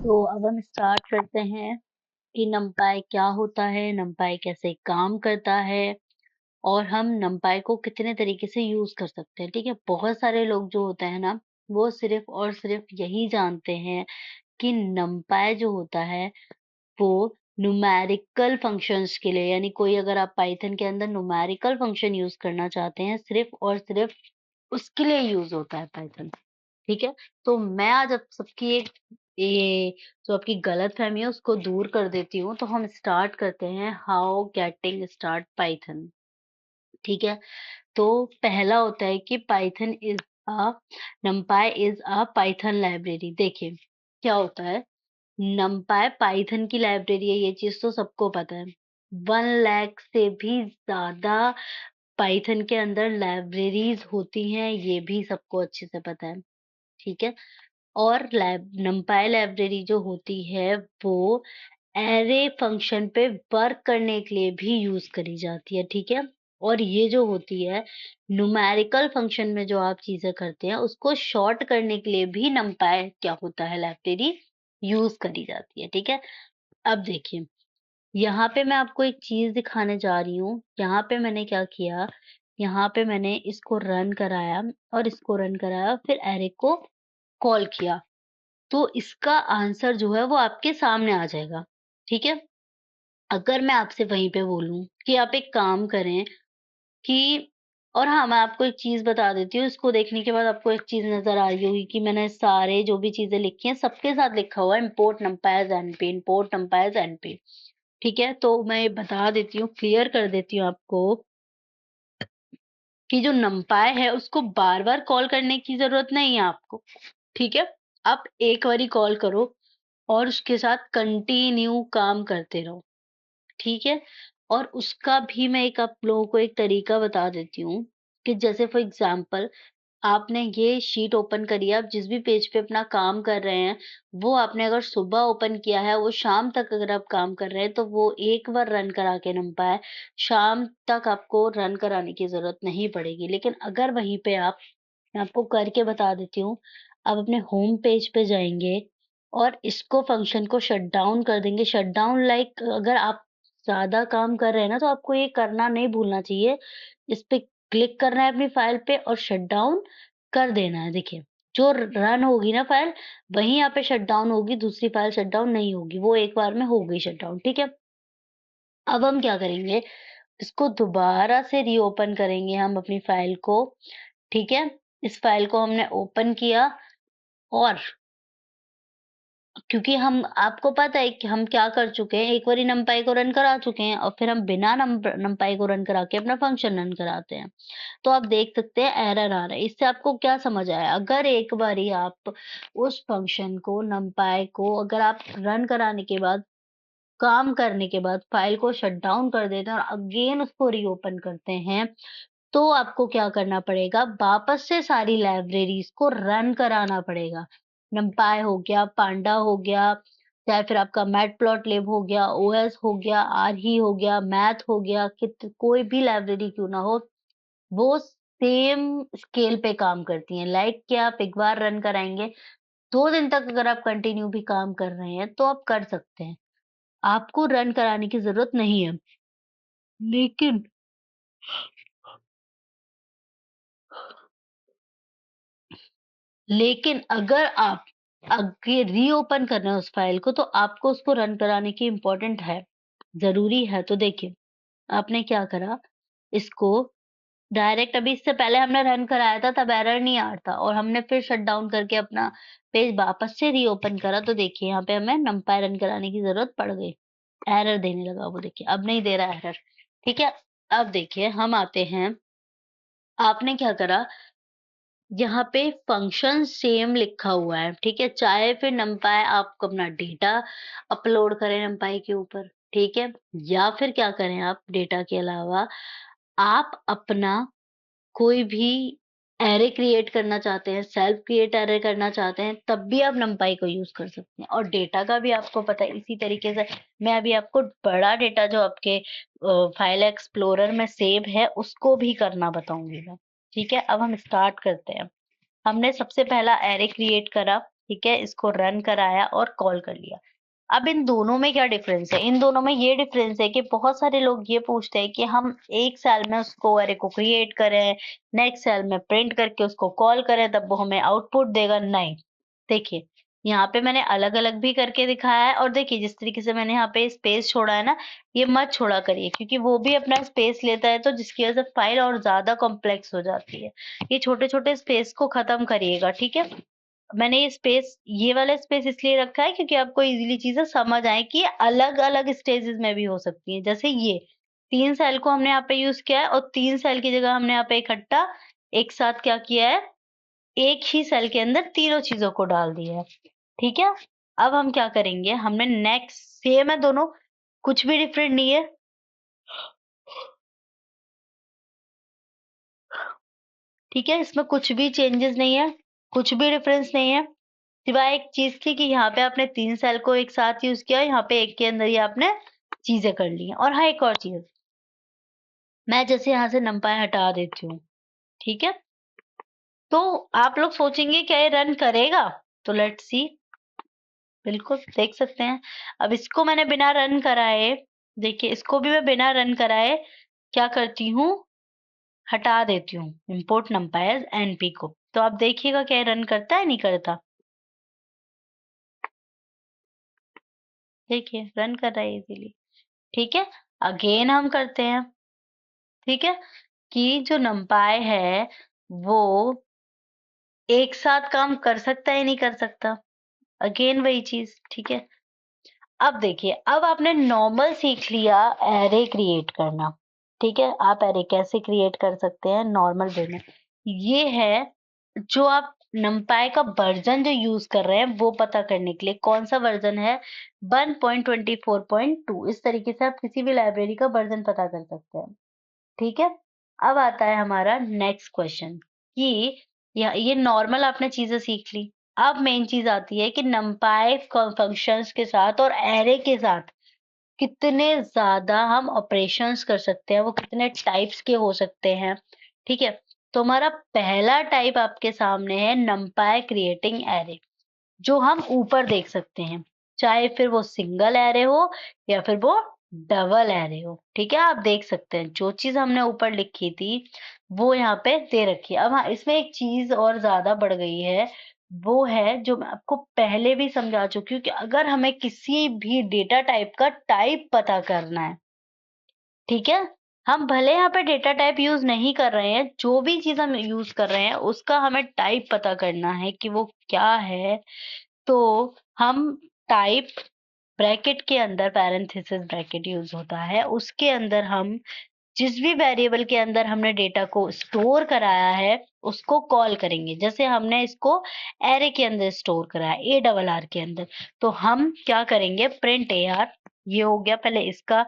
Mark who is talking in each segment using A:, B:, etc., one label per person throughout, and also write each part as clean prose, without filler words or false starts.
A: तो अब हम स्टार्ट करते हैं कि numpy क्या होता है, numpy कैसे काम करता है और हम numpy को कितने तरीके से यूज़ कर सकते हैं, ठीक है? बहुत सारे लोग जो होते हैं ना, वो सिर्फ़ और सिर्फ़ यही जानते हैं कि numpy जो होता है, वो न्यूमेरिकल फंक्शंस के लिए यानी कोई अगर आप पाइथन के अंदर न्यूमेरिकल फंक्शन यूज़ करना चाहते हैं, सिर्फ़ और सिर्फ़ उसके लिए यूज़ होता है पाइथन। ठीक है? तो मैं आज आप सबकी एक ये जो आपकी गलतफ़हमी है उसको दूर कर देती हूँ, तो हम स्टार्ट करते हैं हाउ गेटिंग स्टार्ट पाइथन। ठीक है? तो पहला होता है कि Python is a नंपाई is a Python library. देखिए, क्या होता है नंपाई पाइथन की लाइब्रेरी है, ये चीज़ तो सबको पता है। 1 लाख से भी ज़्यादा पाइथन के अंदर लाइब्रेरीज़ होती हैं, ये भी सबको अच्छे से पता है। ठीक है? और नंपाई लाइब्रेरी जो होती है वो एरे फंक्शन पे वर्क करने के लिए भी यूज करी जाती है, ठीक है? और ये जो होती है न्यूमेरिकल फंक्शन में जो आप चीजें करते हैं उसको शॉर्ट करने के लिए भी नंपाई क्या होता है लाइब्रेरी यूज करी जाती है, ठीक है? अब देखिए यहाँ पे मैं आपको एक चीज दिखाने जा रही हूँ। यहाँ पे मैंने क्या किया, यहाँ पे मैंने इसको रन कराया और इसको रन कराया फिर एरे को कॉल किया। तो इसका आंसर जो है वो आपके सामने आ जाएगा, ठीक है? अगर मैं आपसे वहीं पे बोलूँ कि आप एक काम करें कि और हाँ, मैं आपको एक चीज़ बता देती हूँ, इसको देखने के बाद आपको एक चीज़ नज़र आ रही होगी कि मैंने सारे जो भी चीज़ें लिखी हैं, सबके साथ लिखा हुआ है import नंपाई as NP, import नंपाई as NP, ठीक है? तो मैं ये बता देती हूँ, क्लियर कर देती हूँ आपको कि जो नंपाई है उसको बार-बार कॉल करने की ज़रूरत नहीं है आपको, ठीक है? आप एक बारी कॉल करो और उसके साथ कंटिन्यू काम करते रहो, ठीक है? और उसका भी मैं एक आप लोगों को एक तरीका बता देती हूँ कि जैसे फॉर एग्ज़ाम्पल आपने ये शीट ओपन करी है, आप जिस भी पेज पे अपना काम कर रहे हैं, वो आपने अगर सुबह ओपन किया है, वो शाम तक अगर आप काम कर रहे हैं, तो वो एक बार रन करा के नंपाई शाम तक आपको रन कराने की ज़रूरत नहीं पड़ेगी। लेकिन अगर वहीं पे आप मैं आपको करके बता देती हूँ। आप अपने होम पेज पे जाएँगे और इसको फ़ंक्शन को शट डाउन कर देंगे। शट डाउन लाइक अगर आप ज़्यादा काम कर रहे हैं ना, तो आपको ये करना नहीं भूलना चाहिए। इस पे क्लिक करना है अपनी फ़ाइल पे और शट डाउन कर देना है। देखिए, जो रन होगी ना फ़ाइल, वहीं यहाँ पे शट डाउन होगी, दूसरी फ़ाइल शट डाउन नहीं होगी। वो एक बार में हो गई शट डाउन, ठीक है? अब हम क्या करेंगे, इसको दोबारा से रीओपन करेंगे हम अपनी फ़ाइल को, ठीक है? इस फ़ाइल को हमने ओपन किया और क्योंकि हम आपको पता है कि हम क्या कर चुके हैं, एक बारी numpy को रन करा चुके हैं और फिर हम बिना numpy को रन करा के अपना फंक्शन रन कराते हैं। तो आप देख सकते हैं एरर आ रहा है। इससे आपको क्या समझ आया? अगर एक बारी आप उस फंक्शन को numpy को अगर आप रन कराने के बाद काम करने के बाद फ़ाइल को शट डाउन कर देते हैं और अगेन उसको रीओपन करते हैं, तो आपको क्या करना पड़ेगा, वापस से सारी लाइब्रेरीज़ को रन कराना पड़ेगा। numpy हो गया, पांडा हो गया, चाहे फिर आपका मैटप्लॉटलिब हो गया, ओएस हो गया, आरही हो गया, मैथ हो गया, कित कोई भी लाइब्रेरी क्यों ना हो, वो सेम स्केल पे काम करती हैं। लाइक कि आप एक बार रन कराएँगे, 2 दिन तक अगर आप कंटिन्यू भी काम कर रहे हैं, तो आप कर सकते हैं। आपको रन कराने की ज़रूरत नहीं है। लेकिन लेकिन अगर आप आगे रीओपन कर रहे हैं उस फ़ाइल को, तो आपको उसको रन कराने की इम्पोर्टेंट है, ज़रूरी है। तो देखिए, आपने क्या करा, इसको डायरेक्ट अभी इससे पहले हमने रन कराया था, तब एरर नहीं आ रहा था और हमने फिर शट डाउन करके अपना पेज वापस से रीओपन करा, तो देखिए यहाँ पे हमें numpy रन कराने की ज़रूरत पड़ गई। एरर देने लगा वो देखिए, अब नहीं दे रहा एरर, ठीक है? अब देखिए, हम आते हैं, आपने क्या करा यहाँ पे फंक्शन सेम लिखा हुआ है, ठीक है? चाहे फिर numpy आप अपना डेटा अपलोड करें numpy के ऊपर, ठीक है? या फिर क्या करें आप डेटा के अलावा आप अपना कोई भी एरे क्रिएट करना चाहते हैं, सेल्फ क्रिएट एरे करना चाहते हैं, तब भी आप numpy को यूज़ कर सकते हैं। और डेटा का भी आपको पता है इसी तरीके से मैं अभी आपको बड़ा डेटा जो आपके फाइल एक्सप्लोरर में सेव है, उसको भी करना बताऊँगी मैं, ठीक है? अब हम स्टार्ट करते हैं। हमने सबसे पहला एरे क्रिएट करा, ठीक है, इसको रन कराया और कॉल कर लिया। अब इन दोनों में क्या डिफरेंस है? इन दोनों में ये डिफरेंस है कि बहुत सारे लोग ये पूछते हैं कि हम एक सेल में उसको अरे को क्रिएट करें, नेक्स्ट सेल में प्रिंट करके उसको कॉल करें, तब वो हमें आउटपुट देगा। नहीं, देखिए यहाँ पे मैंने अलग अलग भी करके दिखाया है, और देखिए जिस तरीके से मैंने यहाँ पे स्पेस छोड़ा है ना, ये मत छोड़ा करिए, क्योंकि वो भी अपना स्पेस लेता है, तो जिसकी वजह से फाइल और ज्यादा कॉम्प्लेक्स हो जाती है। ये छोटे छोटे स्पेस को खत्म करिएगा, ठीक है। मैंने ये वाला स्पेस इसलिए रखा है क्योंकि आपको इजीली चीजें समझ आए कि अलग अलग स्टेजेस में भी हो सकती हैं। जैसे ये 3 सेल को हमने यहाँ पे यूज किया है, और 3 सेल की जगह हमने यहाँ पे इकट्ठा एक साथ क्या किया है, एक ही सेल के अंदर तीनों चीजों को डाल दिया है। ठीक है, अब हम क्या करेंगे, हमने नेक्स्ट सेम है दोनों, कुछ भी डिफरेंट नहीं है। ठीक है, इसमें कुछ भी चेंजेस नहीं है, कुछ भी डिफरेंस नहीं है, सिवाय एक चीज की कि यहाँ पे आपने 3 सेल को एक साथ यूज किया, यहाँ पे एक के अंदर ही आपने चीजें कर ली हैं। और हाँ, एक और चीज, मैं जैसे यहाँ से numpy हटा देती हूँ, ठीक है, तो आप लोग सोचेंगे क्या ये रन करेगा? तो लेट्स सी, बिल्कुल देख सकते हैं। अब इसको मैंने बिना रन कराए, देखिए इसको भी मैं बिना रन कराए क्या करती हूँ, हटा देती हूँ import numpy as np को। तो आप देखिएगा क्या रन करता है, नहीं करता? देखिए रन कर रहा है इजीली। ठीक है, अगेन हम करते हैं, ठीक है, कि जो numpy है वो एक साथ काम कर सकता है, नहीं कर सकता? अगेन वही चीज, ठीक है। अब देखिए, अब आपने नॉर्मल सीख लिया एरे क्रिएट करना, ठीक है। आप एरे कैसे क्रिएट कर सकते हैं नॉर्मल वे में, ये है जो आप numpy का वर्जन जो यूज कर रहे हैं वो पता करने के लिए, कौन सा वर्जन है, 1.24.2। इस तरीके से आप किसी भी लाइब्रेरी का वर्जन पता कर सकते हैं, ठीक है। अब आता है हमारा नेक्स्ट क्वेश्चन कि ये नॉर्मल आपने चीजें सीख ली। अब मेन चीज आती है कि numpy फंक्शंस के साथ और एरे के साथ कितने ज्यादा हम ऑपरेशंस कर सकते हैं, वो कितने टाइप्स के हो सकते हैं, ठीक है। तो हमारा पहला टाइप आपके सामने है numpy क्रिएटिंग एरे, जो हम ऊपर देख सकते हैं, चाहे फिर वो सिंगल एरे हो या फिर वो डबल एरे हो। ठीक है, आप देख सकते हैं जो चीज हमने ऊपर लिखी थी वो यहाँ पे दे रखी है। अब हाँ, इसमें एक चीज और ज्यादा बढ़ गई है, वो है जो मैं आपको पहले भी समझा चुकी हूँ कि अगर हमें किसी भी डेटा टाइप का टाइप पता करना है, ठीक है, हम भले यहाँ पे डेटा टाइप यूज नहीं कर रहे हैं, जो भी चीज हम यूज कर रहे हैं उसका हमें टाइप पता करना है कि वो क्या है। तो हम टाइप ब्रैकेट के अंदर, पैरेंथेसिस ब्रैकेट यूज होता है, उसके अंदर हम जिस भी वेरिएबल के अंदर हमने डेटा को स्टोर कराया है उसको कॉल करेंगे। जैसे हमने इसको एरे के अंदर स्टोर कराया, ए डबल आर के अंदर, तो हम क्या करेंगे, प्रिंट ए आर, ये हो गया पहले इसका,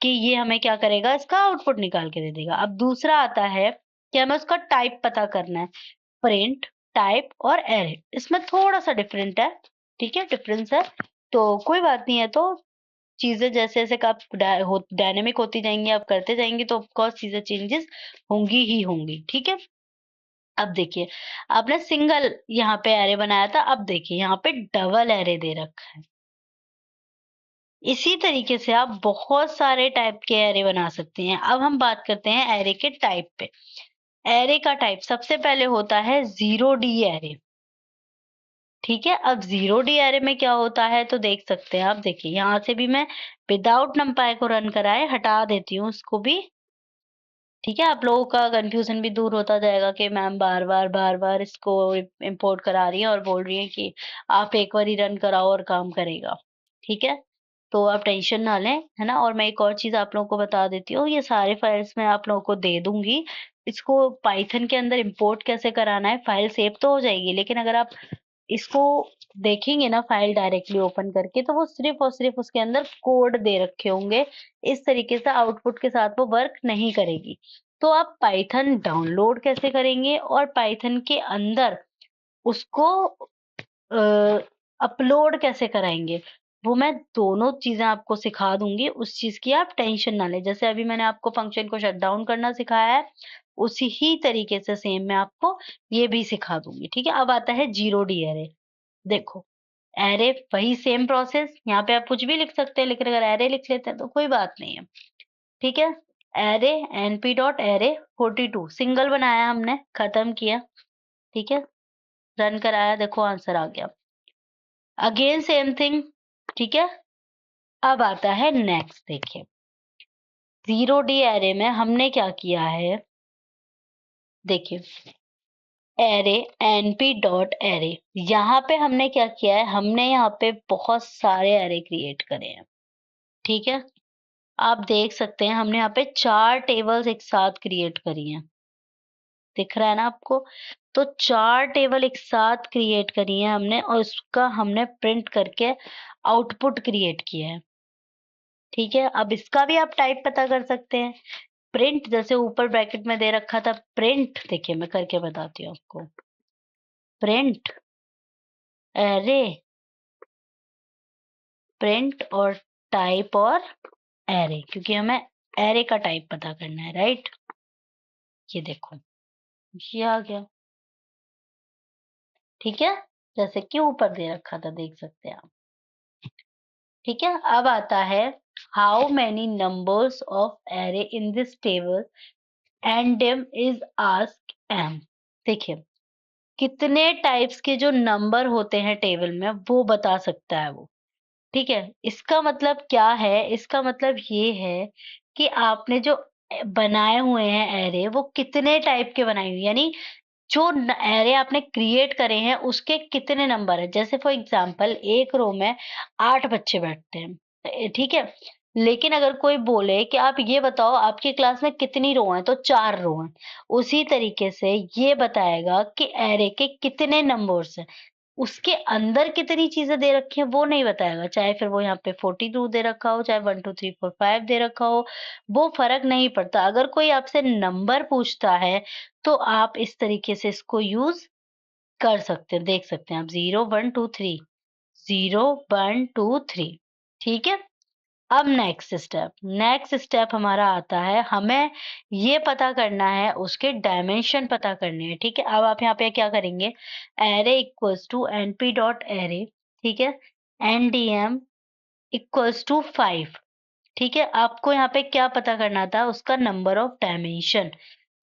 A: कि ये हमें क्या करेगा, इसका आउटपुट निकाल के दे देगा। अब दूसरा आता है कि हमें उसका टाइप पता करना है, प्रिंट टाइप और एरे, इसमें थोड़ा सा डिफरेंट है, ठीक है, डिफरेंस है, तो कोई बात नहीं है। तो चीजें जैसे जैसे आप डायनेमिक होती जाएंगी, आप करते जाएंगे, तो ऑफकोर्स चीजें चेंजेस होंगी ही होंगी, ठीक है। अब देखिए, आपने सिंगल यहाँ पे एरे बनाया था, अब देखिए यहाँ पे डबल एरे दे रखा है। इसी तरीके से आप बहुत सारे टाइप के एरे बना सकते हैं। अब हम बात करते हैं एरे के टाइप पे। एरे का टाइप सबसे पहले होता है 0D एरे, ठीक है। अब 0D एरे में क्या होता है, तो देख सकते हैं आप, देखिए यहाँ से भी मैं विदाउट numpy को रन कराए हटा देती हूँ इसको भी, ठीक है। आप लोगों का कंफ्यूजन भी दूर होता जाएगा कि मैम बार बार इसको इंपोर्ट करा रही है और बोल रही है कि आप एक बार ही रन कराओ और काम करेगा, ठीक है। तो आप टेंशन ना लें, है ना। और मैं एक और चीज आप लोगों को बता देती हूँ, ये सारे फाइल्स मैं आप लोगों को दे दूंगी। इसको पाइथन के अंदर इंपोर्ट कैसे कराना है, फाइल सेव तो हो जाएगी, लेकिन अगर आप इसको देखेंगे ना फाइल डायरेक्टली ओपन करके, तो वो सिर्फ और सिर्फ उसके अंदर कोड दे रखे होंगे, इस तरीके से आउटपुट के साथ वो वर्क नहीं करेगी। तो आप पाइथन डाउनलोड कैसे करेंगे और पाइथन के अंदर उसको अपलोड कैसे कराएंगे, वो मैं दोनों चीजें आपको सिखा दूंगी, उस चीज की आप टेंशन ना लें। जैसे अभी मैंने आपको फंक्शन को शट डाउन करना सिखाया है, उसी ही तरीके से सेम मैं आपको ये भी सिखा दूंगी, ठीक है। अब आता है 0D एरे। देखो एरे वही सेम प्रोसेस, यहाँ पे आप कुछ भी लिख सकते हैं, लेकिन अगर एरे लिख लेते हैं तो कोई बात नहीं है। ठीक है, array np dot array 42 single बनाया हमने, खत्म किया। ठीक है, रन कराया, देखो आंसर आ गया। Again same thing. ठीक है, अब आता है नेक्स्ट। देखिए 0D एरे में हमने क्या किया है, देखिए एरे np डॉट एरे, यहाँ पे हमने क्या किया है, हमने यहाँ पे बहुत सारे एरे क्रिएट करे हैं। ठीक है, आप देख सकते हैं हमने यहाँ पे 4 टेबल्स एक साथ क्रिएट करी हैं, दिख रहा है ना आपको। तो 4 टेबल एक साथ क्रिएट करी है हमने, और उसका हमने प्रिंट करके आउटपुट क्रिएट किया है। ठीक है, अब इसका भी आप टाइप पता कर सकते हैं। प्रिंट, जैसे ऊपर ब्रैकेट में दे रखा था प्रिंट, देखिए मैं करके बताती हूँ आपको। प्रिंट एरे, प्रिंट और टाइप और एरे, क्योंकि हमें एरे का टाइप पता करना है, राइट। ये देखो ये आ गया। ठीक है, जैसे कि ऊपर दे रखा था, देख सकते हैं आप। ठीक है, अब आता है how many numbers of array in this table and m is ask m। देखिए कितने टाइप्स के जो नंबर होते हैं टेबल में वो बता सकता है वो। ठीक है, इसका मतलब क्या है, इसका मतलब ये है कि आपने जो बनाए हुए हैं एरे, वो कितने टाइप के बनाए हुए, यानी जो एरे आपने क्रिएट करे हैं उसके कितने नंबर है। जैसे फॉर एग्जांपल एक रो में 8 बच्चे बैठते हैं, ठीक है। लेकिन अगर कोई बोले कि आप ये बताओ आपकी क्लास में कितनी रो हैं, तो 4 रो हैं। उसी तरीके से ये बताएगा कि एरे के कितने नंबर्स हैं। उसके अंदर कितनी चीजें दे रखी हैं वो नहीं बताएगा, चाहे फिर वो यहाँ पे 42 दे रखा हो, चाहे 1 2 3 4 5 दे रखा हो, वो फर्क नहीं पड़ता। अगर कोई आपसे नंबर पूछता है तो आप इस तरीके से इसको यूज कर सकते हैं, देख सकते हैं आप 0 1 2 3, 0 1 2 3। ठीक है, अब नेक्स्ट स्टेप हमारा आता है, हमें ये पता करना है, उसके डायमेंशन पता करने हैं। ठीक है, अब आप यहाँ पे क्या करेंगे, array equals to np dot array, ठीक है, ndm इक्वल्स टू 5। ठीक है, आपको यहाँ पे क्या पता करना था, उसका नंबर ऑफ डायमेंशन।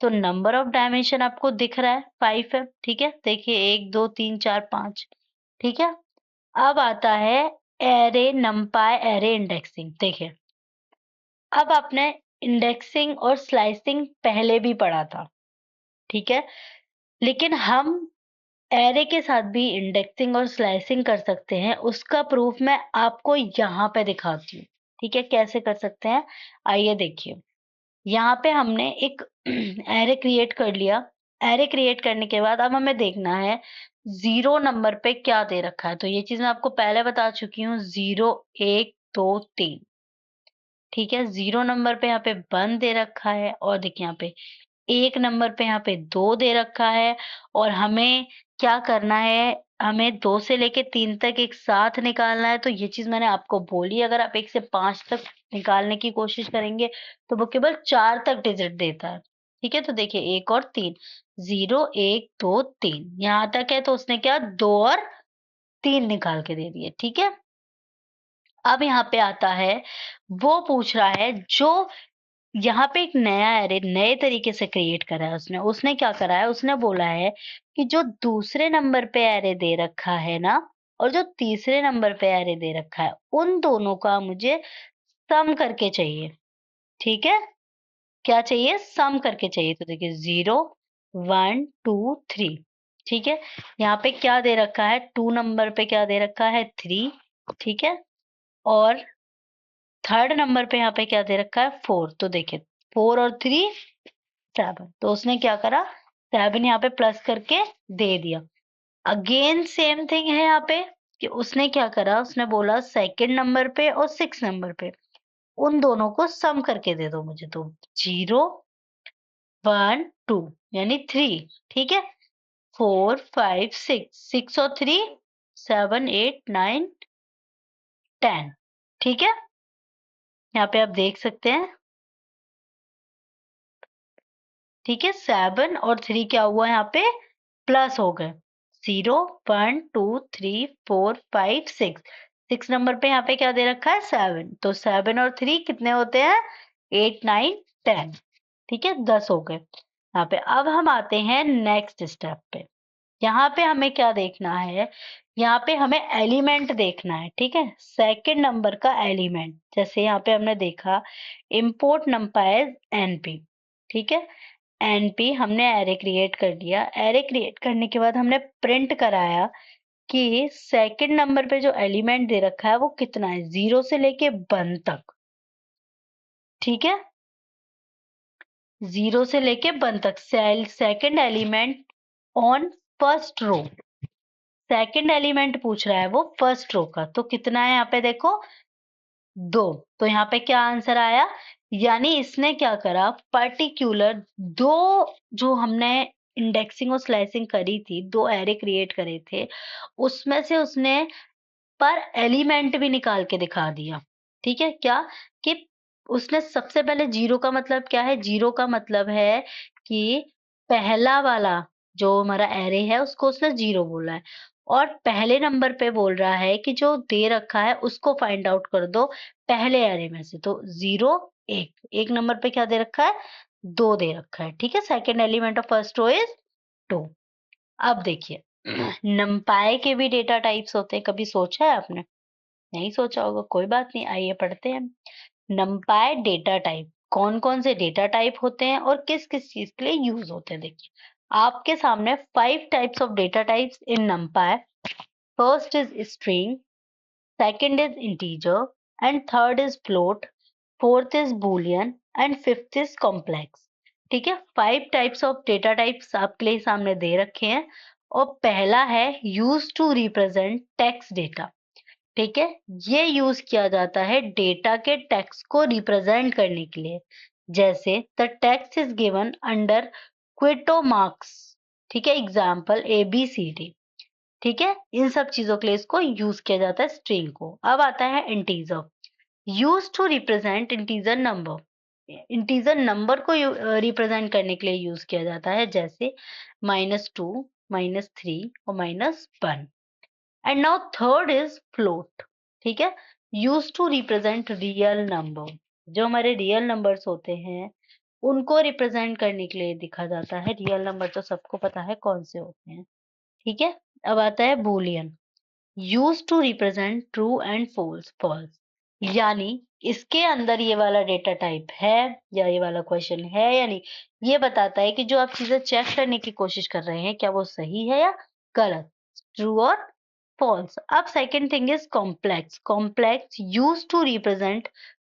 A: तो नंबर ऑफ डायमेंशन आपको दिख रहा है 5 है। ठीक है, देखिए 1 2 3 4 5। ठीक है, अब आता है एरे नंपाई एरे इंडेक्सिंग। देखिए अब आपने इंडेक्सिंग और स्लाइसिंग पहले भी पढ़ा था, ठीक है, लेकिन हम एरे के साथ भी इंडेक्सिंग और स्लाइसिंग कर सकते हैं। उसका प्रूफ मैं आपको यहाँ पे दिखाती हूँ। ठीक है, कैसे कर सकते हैं, आइए देखिए। यहाँ पे हमने एक एरे क्रिएट कर लिया। एरे क्रिएट करने के बाद अब हमें देखना है 0 नंबर पे क्या दे रखा है। तो ये चीज मैं आपको पहले बता चुकी हूँ, 0 1 2 3। ठीक है, 0 नंबर पे यहाँ पे 1 दे रखा है, और देखिए यहाँ पे 1 नंबर पे यहाँ पे 2 दे रखा है। और हमें क्या करना है, हमें 2 से लेके 3 तक एक साथ निकालना है। तो ये चीज मैंने आपको बोली, अगर आप 1 से 5 तक निकालने की कोशिश करेंगे तो वो केवल 4 तक डिजिट देता है। ठीक है, तो देखिए 1 और 3, 0 1 2 3 यहाँ तक है, तो उसने क्या 2 और 3 निकाल के दे दिए। ठीक है, अब यहाँ पे आता है, वो पूछ रहा है जो यहाँ पे एक नया एरे नए तरीके से क्रिएट करा है उसने। उसने क्या करा है, उसने बोला है कि जो दूसरे नंबर पे एरे दे रखा है ना, और जो तीसरे नंबर पे एरे दे रखा है, उन दोनों का मुझे सम करके चाहिए। ठीक है, क्या चाहिए, सम करके चाहिए। तो देखिए 0 1 2 3। ठीक है, यहाँ पे क्या दे रखा है, 2 नंबर पे क्या दे रखा है, 3। ठीक है, और थर्ड नंबर पे यहाँ पे क्या दे रखा है, 4। तो देखिए 4 और 3 7। तो उसने क्या करा, 7 यहाँ पे प्लस करके दे दिया। अगेन सेम थिंग है यहाँ पे, कि उसने क्या करा, उसने बोला सेकंड नंबर पे और 6 नंबर पे उन दोनों को सम करके दे दो मुझे। तो 0 1 2 यानी 3। ठीक है, 4 5 6, 6 और 3 7 8 9 10। ठीक है, यहाँ पे आप देख सकते हैं। ठीक है, 7 और 3 क्या हुआ यहाँ पे, प्लस हो गए। 0 1 2 3 4 5 6। 6 नंबर पे यहाँ पे क्या दे रखा है 7, तो 7 और 3 कितने होते हैं 8 9 10। ठीक है 10 हो गए यहाँ पे। अब हम आते हैं नेक्स्ट स्टेप पे। यहाँ पे हमें क्या देखना है, यहाँ पे हमें एलिमेंट देखना है। ठीक है सेकंड नंबर का एलिमेंट, जैसे यहाँ पे हमने देखा इंपोर्ट नंपाई एनपी। ठीक है एनपी हमने एरे क्रिएट कर लिया। एरे क्रिएट करने के बाद हमने प्रिंट कराया कि सेकंड नंबर पे जो एलिमेंट दे रखा है वो कितना है, 0 से लेके 1 तक। ठीक है 0 से लेके 1 तक second element on first row. Second element पूछ रहा है वो फर्स्ट रो का, तो कितना है यहाँ पे देखो 2। तो यहाँ पे क्या आंसर आया, यानी इसने क्या करा पर्टिकुलर दो, जो हमने इंडेक्सिंग और स्लाइसिंग करी थी, 2 एरे क्रिएट करे थे, उसमें से उसने पर एलिमेंट भी निकाल के दिखा दिया। ठीक है क्या कि उसने सबसे पहले 0 का मतलब क्या है, 0 का मतलब है कि पहला वाला जो हमारा एरे है उसको उसने 0 बोला है, और पहले नंबर पे बोल रहा है कि जो दे रखा है उसको फाइंड आउट कर दो पहले एरे में से। तो 0 1 नंबर पे क्या दे रखा है 2 दे रखा है। ठीक है second element of first row is 2। अब देखिए नंपाई के भी डेटा टाइप्स होते हैं, कभी सोचा है आपने, नहीं सोचा होगा, कोई बात नहीं, आइए पढ़ते हैं। नंपाई डेटा टाइप, कौन कौन से डेटा टाइप होते हैं और किस किस चीज के लिए यूज होते हैं। देखिए आपके सामने 5 types of data types in नंपाई। First is string, second is integer, and third is float, fourth is Boolean, and fifth is complex. ठीक है 5 टाइप्स ऑफ डेटा टाइप्स आपके लिए सामने दे रखे हैं, और पहला है use to represent text data. ठीक है ये यूज किया जाता है डेटा के टेक्स्ट को रिप्रेजेंट करने के लिए, जैसे the text is given under quote marks. ठीक है example A B C D. ठीक है इन सब चीजों के लिए इसको यूज किया जाता है स्ट्रिंग को। अब आता है integer, use to represent integer number. Integer number को रिप्रेजेंट करने के लिए यूज किया जाता है, जैसे -2 -3 और -1। And now third is float. ठीक है use to represent real number, जो हमारे रियल नंबर्स होते हैं उनको रिप्रेजेंट करने के लिए दिखा जाता है। रियल नंबर तो सबको पता है कौन से होते हैं। ठीक है अब आता है boolean, use to represent true and false. False यानी इसके अंदर ये वाला डेटा टाइप है या ये वाला क्वेश्चन है या नहीं, ये बताता है कि जो आप चीजें चेक करने की कोशिश कर रहे हैं क्या वो सही है या गलत, ट्रू और फॉल्स। अब second thing is complex. Complex use to represent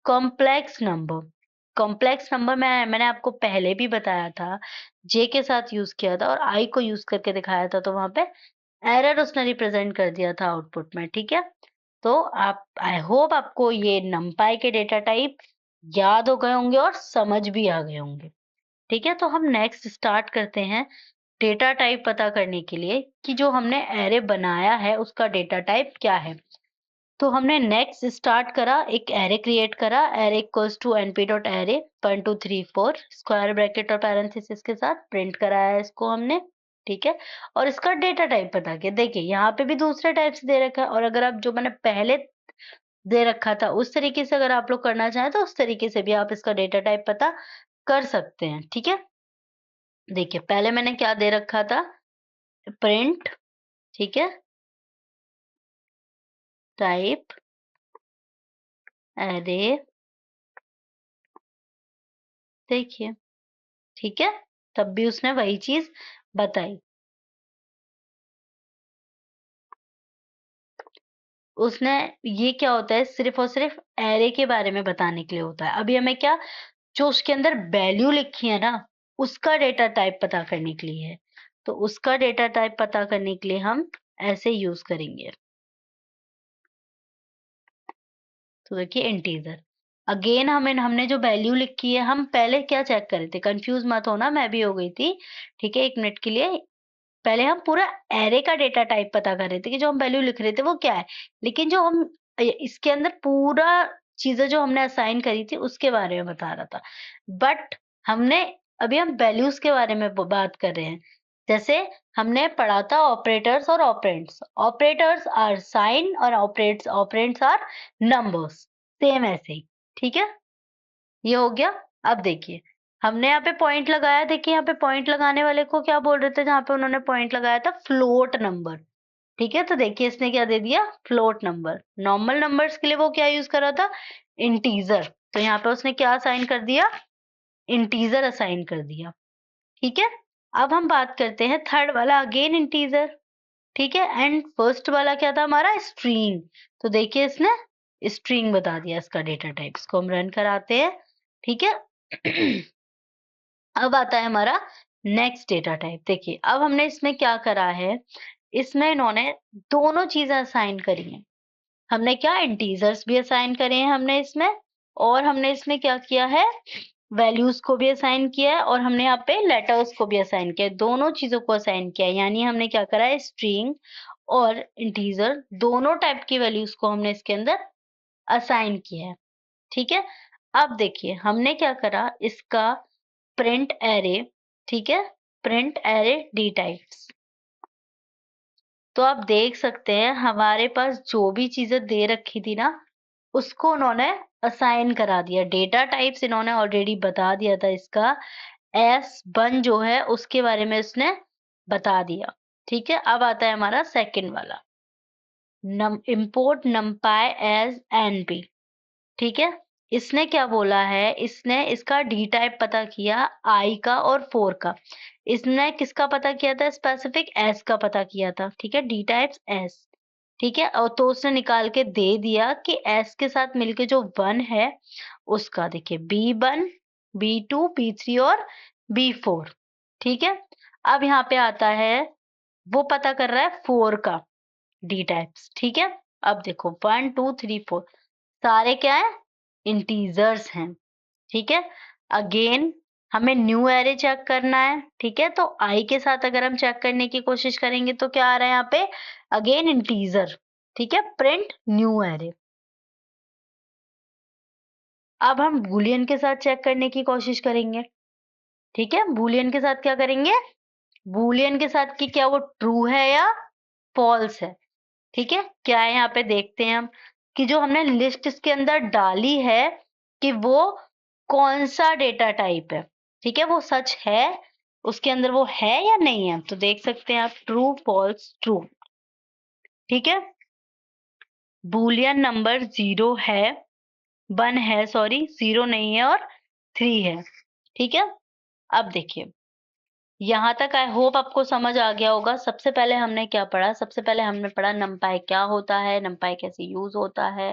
A: complex number. Complex number मैंने आपको पहले भी बताया था, जे के साथ यूज किया था और आई को यूज करके दिखाया था, तो वहां पे एरर उसने रिप्रेजेंट कर दिया था आउटपुट में। ठीक है तो आप आई होप आपको ये नंपाई के डेटा टाइप याद हो गए होंगे और समझ भी आ गए होंगे। ठीक है तो हम नेक्स्ट स्टार्ट करते हैं डेटा टाइप पता करने के लिए कि जो हमने एरे बनाया है उसका डेटा टाइप क्या है। तो हमने नेक्स्ट स्टार्ट करा, एक एरे क्रिएट करा, array equals to np dot array 1 2 3 4 square bracket और पैरेंथेसिस के साथ प्रिंट कराया इसको हमने। ठीक है और इसका डेटा टाइप पता किया। देखिए यहाँ पे भी दूसरे टाइप्स दे रखा है, और अगर आप जो मैंने पहले दे रखा था उस तरीके से अगर आप लोग करना चाहें तो उस तरीके से भी आप इसका डेटा टाइप पता कर सकते हैं। ठीक है देखिए पहले मैंने क्या दे रखा था, प्रिंट। ठीक है टाइप एरे, देखिए ठीक है तब भी उसने वही चीज बताई। उसने ये क्या होता है सिर्फ और सिर्फ एरे के बारे में बताने के लिए होता है। अभी हमें क्या, जो उसके अंदर वैल्यू लिखी है ना उसका डेटा टाइप पता करने के लिए है, तो उसका डेटा टाइप पता करने के लिए हम ऐसे यूज करेंगे। तो देखिए इंटीजर, अगेन हमने जो वैल्यू लिखी है, हम पहले क्या चेक कर रहे थे, कंफ्यूज मत होना, मैं भी हो गई थी। ठीक है 1 मिनट के लिए, पहले हम पूरा एरे का डेटा टाइप पता कर रहे थे कि जो हम वैल्यू लिख रहे थे वो क्या है, लेकिन जो हम इसके अंदर पूरा चीजें जो हमने असाइन करी थी उसके बारे में बता रहा था। बट हमने अभी हम वैल्यूज के बारे में बात कर रहे हैं, जैसे हमने पढ़ा था ऑपरेटर्स और ऑपरेंड्स। ऑपरेटर्स आर साइन और ऑपरेंड्स आर नंबर्स। सेम ऐसे ही, ठीक है, ये हो गया। अब देखिए, हमने यहाँ पे पॉइंट लगाया। देखिए यहाँ पे पॉइंट लगाने वाले को क्या बोल रहे थे, जहाँ पे उन्होंने पॉइंट लगाया था, फ्लोट नंबर। ठीक है, तो देखिए इसने क्या दे दिया, फ्लोट नंबर। नॉर्मल नंबर्स के लिए वो क्या यूज कर रहा था, इंटीजर। तो यहाँ पे उसने क्या असाइन कर दिया, इंटीजर असाइन कर दिया। ठीक है, अब हम बात करते हैं थर्ड वाला, अगेन इंटीजर। ठीक है, एंड फर्स्ट वाला क्या था हमारा, स्ट्रिंग। तो देखिए इसने स्ट्रिंग बता दिया इसका डेटा टाइप। इसको हम रन कराते हैं। ठीक है अब आता है हमारा नेक्स्ट डेटा टाइप। देखिए अब हमने इसमें क्या करा है, इसमें इन्होंने दोनों चीजें असाइन करी हैं। हमने क्या, इंटीजर्स भी असाइन करे हैं हमने इसमें, और हमने इसमें क्या किया है, वैल्यूज को भी असाइन किया है, और हमने यहाँ पे लेटर्स को भी असाइन किया है। दोनों चीजों को असाइन किया है, यानी हमने क्या करा है, स्ट्रिंग और इंटीजर दोनों टाइप की वैल्यूज को हमने इसके अंदर असाइन किया है। ठीक है, अब देखिए हमने क्या करा, इसका प्रिंट एरे। ठीक है, प्रिंट एरे डी टाइप्स। तो आप देख सकते हैं हमारे पास जो भी चीजें दे रखी थी ना, उसको उन्होंने असाइन करा दिया। डेटा टाइप्स इन्होंने ऑलरेडी बता दिया था, इसका एस वन जो है उसके बारे में उसने बता दिया। ठीक है, अब आता है हमारा सेकंड वाला, इंपोर्ट numpy एज एनपी। ठीक है, इसने क्या बोला है, इसने इसका डी टाइप पता किया, आई का और 4 का। इसने किसका पता किया था, स्पेसिफिक एस का पता किया था। ठीक है, डी टाइप्स एस। ठीक है, और तो उसने निकाल के दे दिया कि एस के साथ मिलके जो वन है उसका, देखिए B1, B2, B3 और B4। ठीक है, अब यहाँ पे आता है, वो पता कर रहा है 4 का डी टाइप्स। ठीक है, अब देखो 1 2 3 4 सारे क्या है, इंटीजर्स हैं। ठीक है, अगेन हमें न्यू एरे चेक करना है। ठीक है, तो आई के साथ अगर हम चेक करने की कोशिश करेंगे तो क्या आ रहा है यहाँ पे, अगेन इंटीजर। ठीक है, प्रिंट न्यू एरे। अब हम बूलियन के साथ चेक करने की कोशिश करेंगे। ठीक है, बूलियन के साथ क्या करेंगे, बूलियन के साथ कि क्या वो ट्रू है या फॉल्स है। ठीक है, क्या है यहाँ पे देखते हैं हम, कि जो हमने लिस्ट इसके अंदर डाली है, कि वो कौन सा डेटा टाइप है। ठीक है, वो सच है, उसके अंदर वो है या नहीं है। तो देख सकते हैं आप, ट्रू फॉल्स ट्रू। ठीक है, बूलियन नंबर 0 है, 1 है, सॉरी 0 नहीं है, और 3 है। ठीक है, अब देखिए यहाँ तक आई होप आपको समझ आ गया होगा। सबसे पहले हमने क्या पढ़ा, सबसे पहले हमने पढ़ा numpy क्या होता है, numpy कैसे यूज होता है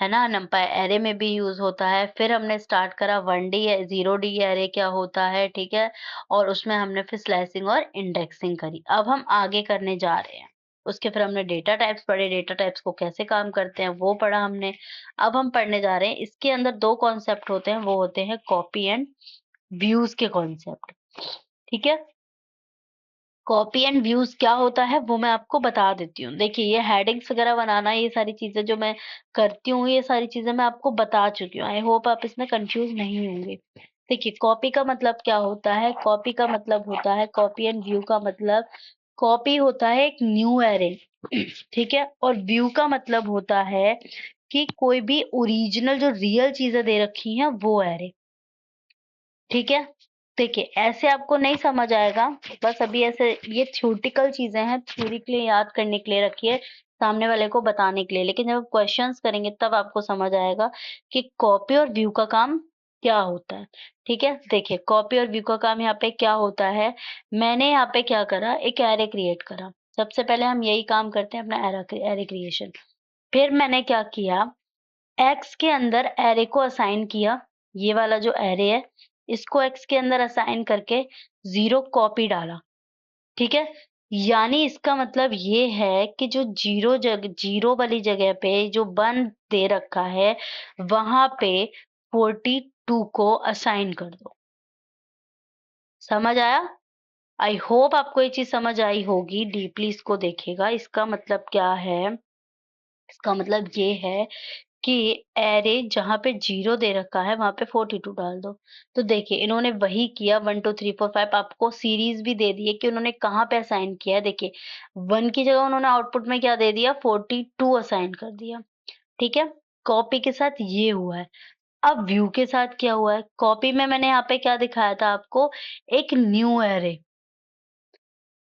A: ना, numpy एरे में भी यूज होता है। फिर हमने स्टार्ट करा 1D 0D एरे क्या होता है। ठीक है, और उसमें हमने फिर स्लाइसिंग और इंडेक्सिंग करी। अब हम आगे करने जा रहे हैं, उसके फिर हमने डेटा टाइप्स पढ़े, डेटा टाइप्स को कैसे काम करते हैं वो पढ़ा हमने। अब हम पढ़ने जा रहे हैं, इसके अंदर दो कॉन्सेप्ट होते हैं, वो होते हैं कॉपी एंड व्यूज के कॉन्सेप्ट। ठीक है, कॉपी एंड व्यूज क्या होता है वो मैं आपको बता देती हूँ। देखिए ये हेडिंग्स वगैरह बनाना, ये सारी चीजें जो मैं करती हूँ, ये सारी चीजें मैं आपको बता चुकी हूँ। आई होप आप इसमें कंफ्यूज नहीं होंगे। देखिए कॉपी का मतलब क्या होता है, कॉपी का मतलब होता है, कॉपी एंड व्यू का मतलब, कॉपी होता है एक न्यू एरे। ठीक है, और व्यू का मतलब होता है कि कोई भी ओरिजिनल जो रियल चीजें दे रखी हैं वो एरे। ठीक है, देखिए ऐसे आपको नहीं समझ आएगा, बस अभी ऐसे ये थ्योरेटिकल चीजें हैं, थ्योरी के लिए याद करने के लिए रखिए, सामने वाले को बताने के लिए। लेकिन जब क्वेश्चंस करेंगे तब आपको समझ आएगा कि कॉपी और व्यू का काम क्या होता है। ठीक है, देखिए कॉपी और व्यू का काम यहाँ पे क्या होता है, मैंने यहाँ पे क्या करा, एक एरे क्रिएट करा। सबसे पहले हम यही काम करते हैं, अपना एरे क्रिएशन। फिर मैंने क्या किया, एक्स के अंदर एरे को असाइन किया, ये वाला जो एरे है इसको एक्स के अंदर असाइन करके 0 कॉपी डाला। ठीक है, यानी इसका मतलब ये है कि जो जीरो वाली जगह पे जो 1 दे रखा है, वहां पे 42 को असाइन कर दो। समझ आया? आई होप आपको ये चीज समझ आई होगी। डीपली इसको देखिएगा, इसका मतलब क्या है, इसका मतलब ये है कि एरे जहाँ पे 0 दे रखा है वहाँ पे 42 डाल दो। तो देखिए इन्होंने वही किया 1 2 3 4 5 आपको सीरीज़ भी दे दी है कि उन्होंने कहाँ पे असाइन किया है। देखिए 1 की जगह उन्होंने आउटपुट में क्या दे दिया 42 असाइन कर दिया, ठीक है? कॉपी के साथ ये हुआ है। अब व्यू के साथ क्या हुआ है? कॉपी में मैंने यहाँ पे क्या दिखाया था आपको एक न्यू एरे,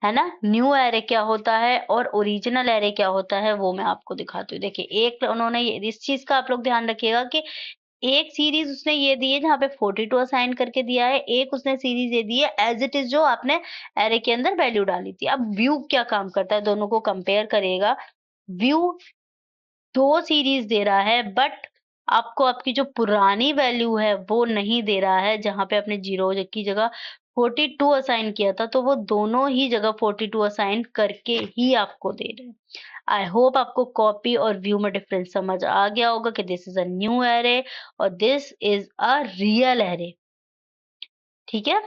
A: है ना? न्यू एरे क्या होता है और ओरिजिनल एरे क्या होता है वो मैं आपको दिखाती हूँ। देखिए एक उन्होंने ये इस चीज़ का आप लोग ध्यान रखिएगा कि एक सीरीज़ उसने ये दी है जहाँ पे 42 असाइन करके दिया है, एक उसने सीरीज़ ये दी है एज़ इट इज़ जो आपने एरे के अंदर वैल्यू डाली थी। अब व्यू क्या काम करता है दोनों को कंपेयर करिएगा। व्यू 2 सीरीज़ दे रहा है बट आपको आपकी जो पुरानी वैल्यू है वो नहीं दे रहा है जहाँ पे आपने 0 की जगह 42 असाइन किया था तो वो दोनों ही जगह 42 असाइन करके ही आपको दे रहे हैं। आई होप आपको कॉपी और व्यू में डिफरेंस समझ आ गया होगा कि this is a new array और this is a real array, ठीक है?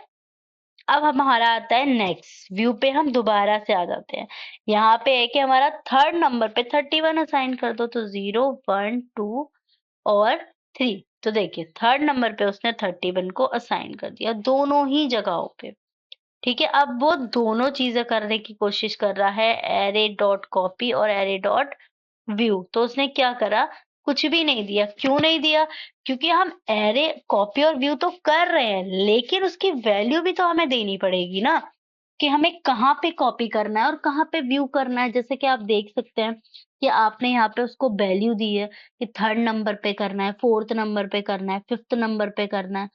A: अब हमारा आता है नेक्स्ट व्यू पे हम दोबारा से आ जाते हैं। यहाँ पे है कि हमारा थर्ड नंबर पे 31 असाइन कर दो तो 0 1 2 और 3। तो देखिए थर्ड नंबर पे उसने 31 को असाइन कर दिया दोनों ही जगहों पे, ठीक है? अब वो दोनों चीजें करने की कोशिश कर रहा है एरे डॉट कॉपी और एरे डॉट व्यू। तो उसने क्या करा कुछ भी नहीं दिया। क्यों नहीं दिया? क्योंकि हम एरे कॉपी और व्यू तो कर रहे हैं लेकिन उसकी वैल्यू भी तो हमें देनी पड़ेगी ना कि हमें कहाँ पे कॉपी करना है और कहाँ पे व्यू करना है। जैसे कि आप देख सकते हैं कि आपने यहाँ पे उसको वैल्यू दी है कि थर्ड नंबर पे करना है, फोर्थ नंबर पे करना है, फिफ्थ नंबर पे करना है,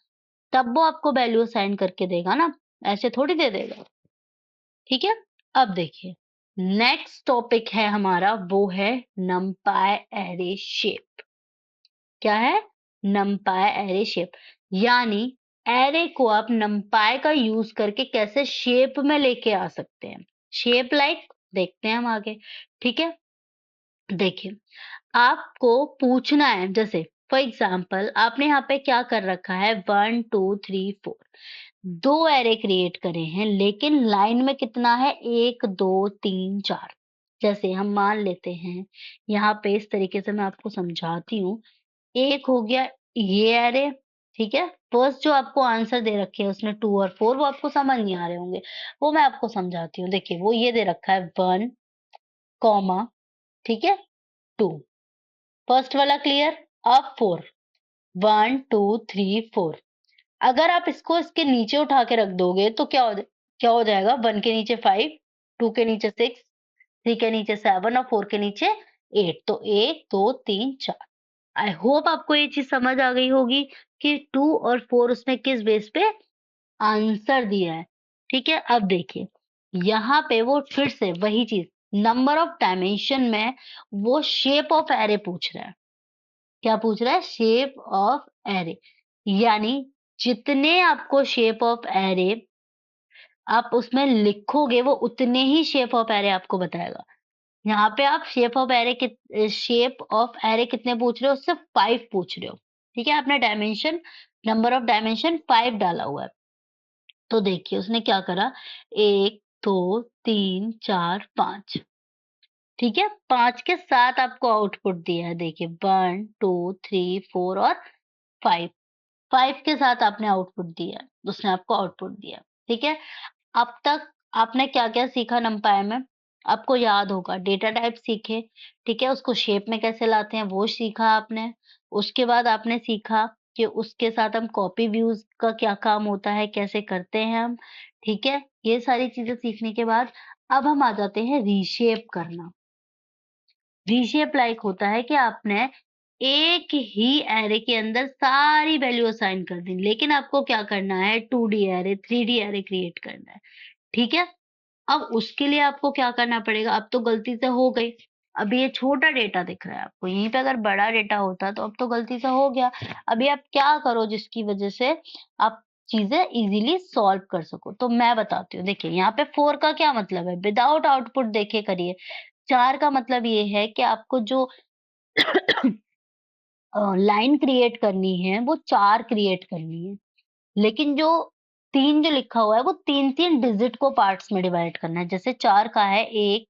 A: तब वो आपको वैल्यू असाइन करके देगा ना, ऐसे थोड़ी दे देगा, ठीक है? अब देखिए नेक्स्ट टॉपिक है हमारा वो है नमपाई एरे शेप। क्या है? नमपाई एरे शेप, यानी एरे को आप नमपाई का यूज करके कैसे शेप में लेके आ सकते हैं। शेप लाइक देखते हैं हम आगे, ठीक है? देखिए आपको पूछना है जैसे फॉर एग्जाम्पल आपने यहाँ पे क्या कर रखा है 1 2 3 4 दो एरे क्रिएट करे हैं लेकिन लाइन में कितना है 1 2 3 4। जैसे हम मान लेते हैं यहाँ पे इस तरीके से मैं आपको समझाती हूँ। एक हो गया ये एरे, ठीक है? फर्स्ट जो आपको आंसर दे रखे हैं उसमें 2 और 4 वो आपको समझ नहीं आ रहे होंगे, वो मैं आपको समझाती हूँ। देखिए वो ये दे रखा है 1 कॉमा, ठीक है, 2। फर्स्ट वाला क्लियर। अब 4 1 2 3 4। अगर आप इसको इसके नीचे उठा के रख दोगे तो क्या हो जाएगा 1 के नीचे 5, 2 के नीचे 6, 3 के नीचे 7 और 4 के नीचे 8। तो 1 2 3 4। आई होप आपको ये चीज समझ आ गई होगी कि 2 और 4 उसने किस बेस पे आंसर दिया है, ठीक है? अब देखिए यहाँ पे वो फिर से वही चीज नंबर ऑफ डायमेंशन में वो शेप ऑफ एरे पूछ रहा है। क्या पूछ रहा है? शेप ऑफ एरे, यानी जितने आपको शेप ऑफ एरे आप उसमें लिखोगे वो उतने ही शेप ऑफ एरे आपको बताएगा। यहाँ पे आप शेप ऑफ एरे कितने पूछ रहे हो? सिर्फ 5 पूछ रहे हो, ठीक है? आपने डायमेंशन नंबर ऑफ डायमेंशन 5 डाला हुआ है। तो देखिए उसने क्या करा 1 2 3 4 5, ठीक है? 5 के साथ आपको आउटपुट दिया है। देखिए 1 2 3 4 और 5। 5 के साथ आपने आउटपुट दिया है, उसने आपको आउटपुट दिया, ठीक है? अब तक आपने क्या-क्या सीखा नमपाई में? आपको याद होगा डेटा टाइप सीखे, ठीक है? उसको शेप में कैसे लाते हैं वो सीखा आपने। उसके बाद आपने सीखा कि उसके साथ हम कॉपी व्यूज़ का क्या काम होता है, कैसे करते हैं हम, ठीक है? ये सारी चीज़ें सीखने के बाद अब हम आ जाते हैं रीशेप करना। रीशेप लाइक होता है कि आपने एक ही एरे के अंदर सारी वैल्यू असाइन कर दी, लेकिन आपको क्या करना है 2D array, 3D array create करना है, ठीक है? अब उसके लिए आपको क्या करना पड़ेगा? अब तो गलती से हो गई। अब ये छोटा डेटा दिख रहा है आपको, यहीं पे अगर बड़ा डेटा होता तो अब तो गलती से हो गया। अभी आप क्या करो जिसकी वजह से आप चीज़ें इज़िली सॉल्व कर सको? तो मैं बताती हूँ। देखिए यहाँ पे 4 का क्या मतलब है? विदाउट आउटपुट देखे करिए। 4 का मतलब ये है कि आपको जो लाइन क्रिएट करनी है वो 4 क्रिएट करनी है। लेकिन जो 3 जो लिखा हुआ है वो 3-3 डिजिट को पार्ट्स में डिवाइड करना है। जैसे 4 का है 1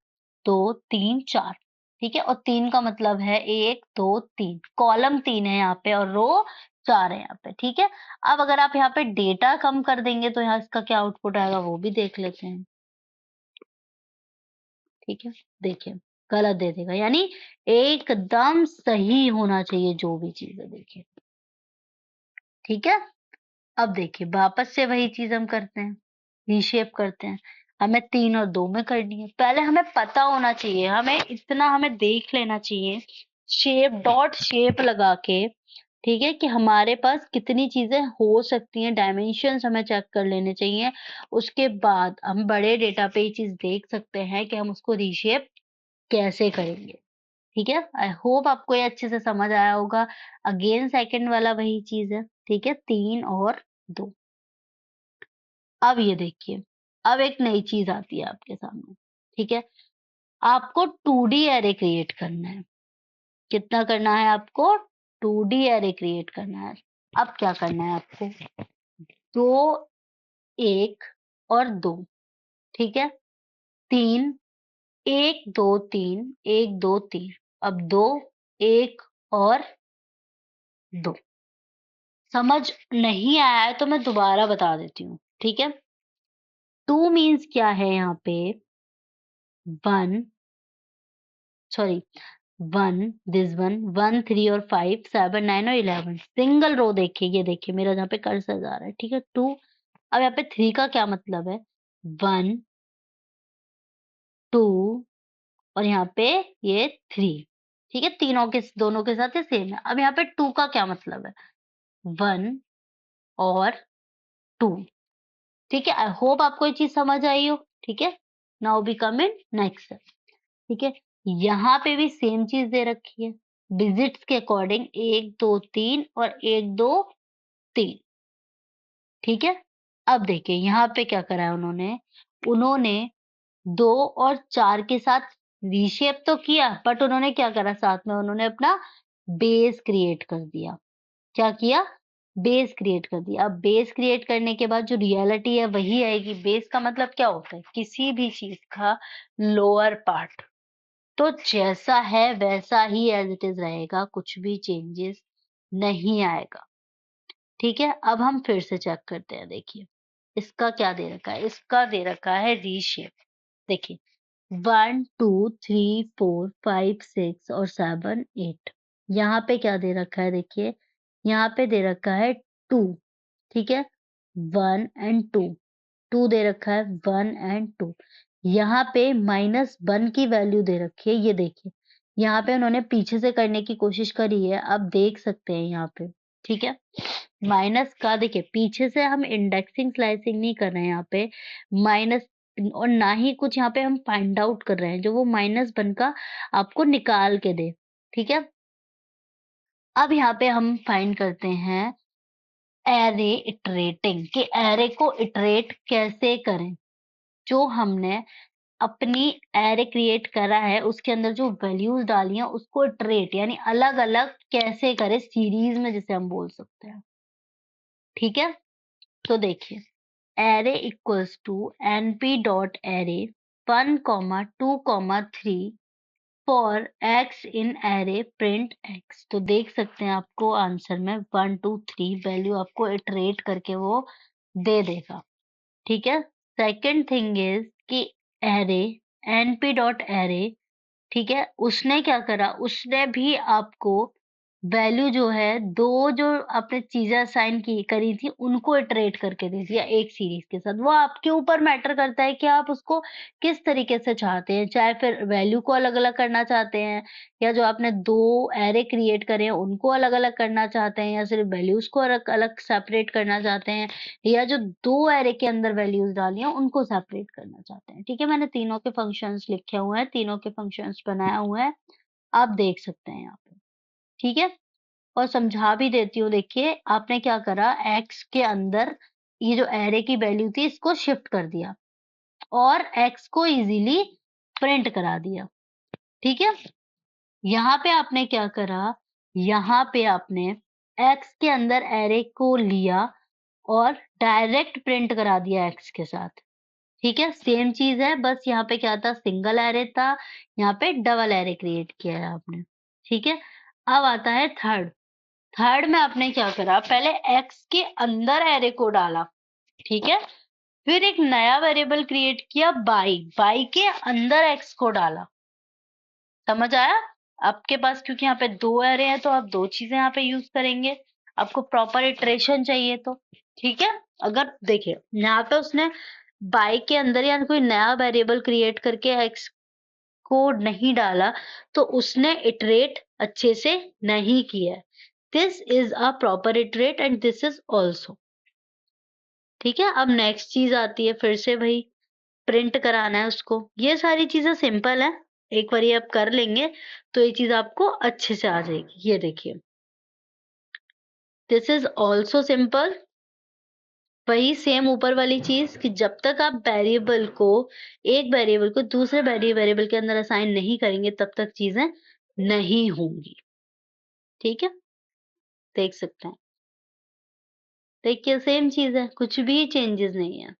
A: 2 3 4। ठीक है, और 3 का मतलब है 1 2 3, कॉलम 3 है यहाँ पे और रो 4 है यहाँ पे। ठीक है, अब अगर आप यहाँ पे डेटा कम कर देंगे तो यहाँ इसका क्या आउटपुट आएगा वो भी देख लेते हैं। ठीक है, देखिए गलत दे देगा, यानी एकदम सही होना चाहिए जो भी चीज है। देखिए, ठीक है, अब देखिए वापस से वही चीज हम करते हैं, रीशेप करते हैं। हमें 3 और 2 में करनी है। पहले हमें पता होना चाहिए, हमें इतना हमें देख लेना चाहिए शेप, डॉट शेप लगा के, ठीक है, कि हमारे पास कितनी चीजें हो सकती हैं, डायमेंशंस हमें चेक कर लेने चाहिए। उसके बाद हम बड़े डेटा पे ये चीज देख सकते हैं कि हम उसको रीशेप कैसे करेंगे। ठीक है, आई होप आपको ये अच्छे से समझ आया होगा। अगेन सेकंड वाला वही चीज है। ठीक है, 3 और 2। अब ये देखिए, अब एक नई चीज आती है आपके सामने। ठीक है, आपको 2D एरे क्रिएट करना है। कितना करना है आपको? 2D एरे क्रिएट करना है। अब क्या करना है आपको? 2 1 और 2। ठीक है, 3 1 2 3 1 2 3। अब 2 1 और 2। समझ नहीं आया है तो मैं दोबारा बता देती हूँ। ठीक है, 2 मीन्स क्या है यहाँ पे? 1, सॉरी, 1, दिस 1 1 3 और 5 7 9 और 11 सिंगल रो। देखिए, ये देखिए मेरा जहाँ पे कर्सर जा रहा है। ठीक है, 2। अब यहाँ पे 3 का क्या मतलब है? 1 2 और यहाँ पे ये 3। ठीक है, तीनों के दोनों के साथ ये सेम है। अब यहाँ पे 2 का क्या मतलब है? 1 और 2। ठीक है, आई होप आपको ये चीज समझ आई हो। ठीक है, now we come in next. ठीक है, यहाँ पे भी सेम चीज दे रखी है, डिजिट्स के अकॉर्डिंग 1 2 3 और 1 2 3। ठीक है, अब देखिए यहाँ पे क्या करा है उन्होंने, उन्होंने 2 और 4 के साथ रीशेप तो किया, बट उन्होंने क्या करा साथ में, उन्होंने अपना बेस क्रिएट कर दिया। क्या किया? बेस क्रिएट कर दिया। अब बेस क्रिएट करने के बाद जो रियलिटी है वही आएगी। बेस का मतलब क्या होता है? किसी भी चीज का लोअर पार्ट। तो जैसा है वैसा ही एज इट इज रहेगा, कुछ भी चेंजेस नहीं आएगा। ठीक है, अब हम फिर से चेक करते हैं। देखिए, इसका क्या दे रखा है? इसका दे रखा है रीशेप। देखिए, 1 2 3 4 5 6 और 7 8। यहाँ पे क्या दे रखा है? देखिए, यहाँ पे दे रखा है 2। ठीक है, 1 एंड 2। 2 दे रखा है, 1 एंड 2। यहाँ पे -1 की वैल्यू दे रखी है। ये देखिए, यहाँ पे उन्होंने पीछे से करने की कोशिश करी है, आप देख सकते हैं यहाँ पे। ठीक है, माइनस का देखिए, पीछे से हम इंडेक्सिंग स्लाइसिंग नहीं कर रहे हैं यहाँ पे, माइनस, और ना ही कुछ यहाँ पे हम फाइंड आउट कर रहे हैं जो वो -1 का आपको निकाल के दे। ठीक है, अब यहाँ पे हम फाइंड करते हैं एरे इटरेटिंग, कि एरे को इटरेट कैसे करें। जो हमने अपनी एरे क्रिएट करा है उसके अंदर जो वैल्यूज डाली हैं उसको इटरेट यानी अलग अलग कैसे करें, सीरीज में जिसे हम बोल सकते हैं। ठीक है, तो देखिए, array equals to np dot array 1 2 3 for x in array print x। तो देख सकते हैं आपको आंसर में 1 2 3 वैल्यू आपको इटरेट करके वो दे देगा। ठीक है, सेकंड थिंग इज कि एरे np डॉट एरे, ठीक है, उसने क्या करा, उसने भी आपको वैल्यू जो है, 2 जो आपने चीज़ें असाइन की करी थी उनको इटरेट करके दे दिया एक सीरीज के साथ। वो आपके ऊपर मैटर करता है कि आप उसको किस तरीके से चाहते हैं, चाहे फिर वैल्यू को अलग-अलग करना चाहते हैं, या जो आपने 2 एरे क्रिएट करे हैं उनको अलग-अलग करना चाहते हैं, या सिर्फ वैल्यूज़ को अलग-अलग सेपरेट करना चाहते हैं, या जो 2 एरे के अंदर वैल्यूज़ डाली हैं उनको सेपरेट करना चाहते हैं। ठीक है, मैंने तीनों के फंक्शंस लिखे हुए हैं, तीनों के फंक्शंस बनाए हुए हैं, आप देख सकते हैं यहाँ पे। ठीक है, और समझा भी देती हूँ। देखिए, आपने क्या करा, x के अंदर ये जो एरे की वैल्यू थी इसको शिफ्ट कर दिया और x को इजीली प्रिंट करा दिया। ठीक है, यहाँ पे आपने क्या करा, यहाँ पे आपने x के अंदर एरे को लिया और डायरेक्ट प्रिंट करा दिया x के साथ। ठीक है? सेम चीज़ है, बस यहाँ पे क्या था, सिंगल अरे था, यहाँ पे डबल अरे क्रिएट किया है आपने, ठीक है? अब आता है थर्ड। थर्ड में आपने क्या करा, पहले एक्स के अंदर अरे को डाला, ठीक है? फिर एक नया वेरिएबल क्रिएट किया बाई, बाई के अंदर एक्स को डाला। समझ आया? आपके पास क्योंकि यहाँ पे 2 एरे हैं तो आप 2 चीज़ें यहाँ पे यूज़ करेंगे। आपको प्रॉपर इटरेशन चाहिए तो, ठीक है? अगर देखिए, यहाँ पे उसने बाई के अंदर या कोई नया वेरिएबल क्रिएट करके एक्स को नहीं डाला, तो उसने इटरेट अच्छे से नहीं किया है। This is a proper iterate and this is also. ठीक है? अब नेक्स्ट चीज़ आती है फिर से वही प्रिंट कराना है उसको। ये सारी चीज़ें सिंपल हैं। एक बारी आप कर लेंगे तो ये चीज़ आपको अच्छे से आ जाएगी। ये देखिए, दिस इज़ ऑल्सो सिंपल। वही सेम ऊपर वाली चीज़ कि जब तक आप वेरिएबल को एक वेरिएबल को दूसरे वेरिएबल के अंदर असाइन नहीं करेंगे तब तक चीज़ें नहीं होंगी। ठीक है? देख सकते हैं। देखिए सेम चीज़ है, कुछ भी चेंजेस नहीं है।